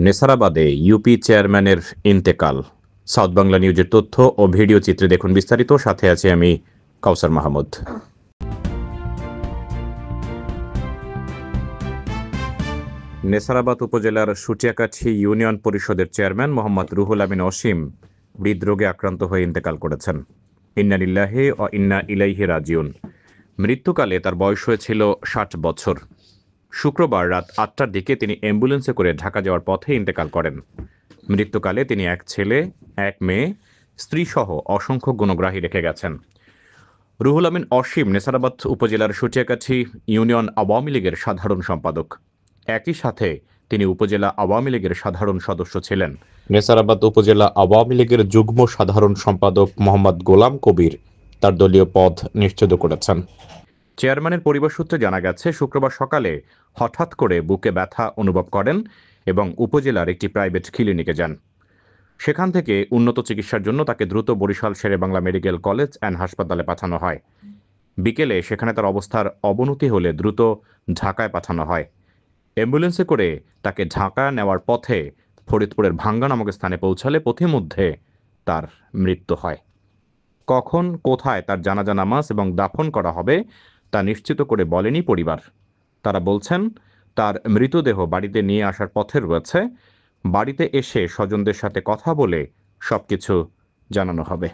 নেসারাবাদে UP চেয়ারম্যানের ইন্তেকাল। South Bangla নিউজের তথ্য ও ভিডিও চিত্রে দেখুন বিস্তারিত। সাথে আছে আমি কাউসার মাহমুদ। নেসারাবাদ উপজেলার সুটিয়াকাঠি ইউনিয়ন পরিষদের চেয়ারম্যান মোহাম্মদ রুহুল আমিন অসীম হৃদরোগে আক্রান্ত হয়ে ইন্তেকাল করেছেন। ইন্না লিল্লাহি ওয়া ইন্না ইলাইহি রাজিউন। মৃত্যুকালে তার বয়স হয়েছিল ৬০ বছর। শুক্রবার রাত ৮টার দিকে তিনি অ্যাম্বুলেন্সে করে ঢাকা যাওয়ার পথে ইন্তেকাল করেন। মৃত্যুকালে তিনি এক ছেলে, এক মেয়ে, স্ত্রীসহ অসংখ্য গুণগ্রাহী রেখে গেছেন। রুহুল আমিন অসীম নেসারাবাদ উপজেলার সুটিয়াকাঠি ইউনিয়ন আওয়ামী লীগের সাধারণ সম্পাদক। একই সাথে তিনি উপজেলা আওয়ামী লীগের সাধারণ সদস্য ছিলেন। নেসারাবাদ উপজেলা আওয়ামী লীগের যুগ্ম সাধারণ সম্পাদক মোহাম্মদ গোলাম কবির তার দলীয় পদ নিশ্চিত করেছেন। চেয়ারম্যানের পরিবার সূত্রে জানা গেছে, শুক্রবার সকালে হঠাৎ করে বুকে ব্যথা অনুভব করেন এবং উপজেলার একটি প্রাইভেট ক্লিনিকে যান। সেখান থেকে উন্নত চিকিৎসার জন্য তাকে দ্রুত Barishal Sher-e-Bangla medical college and হাসপাতালে পাঠানো হয়। বিকেলে সেখানে তার অবস্থার অবনতি হলে দ্রুত ঢাকায় পাঠানো হয়। অ্যাম্বুলেন্সে করে তাকে ঢাকা নেওয়ার পথে ফরিদপুরের ভাঙ্গা নামক স্থানে পৌঁছালে পথিমধ্যে তার মৃত্যু হয়। কখন, কোথায় তার জানাজা নামাজ এবং দাফন করা হবে তা নিশ্চিত করে বলেনি পরিবার। তারা বলছেন, তার মৃতদেহ বাড়িতে নিয়ে আসার পথে রয়েছে। বাড়িতে এসে স্বজনদের সাথে কথা বলে সবকিছু জানানো হবে।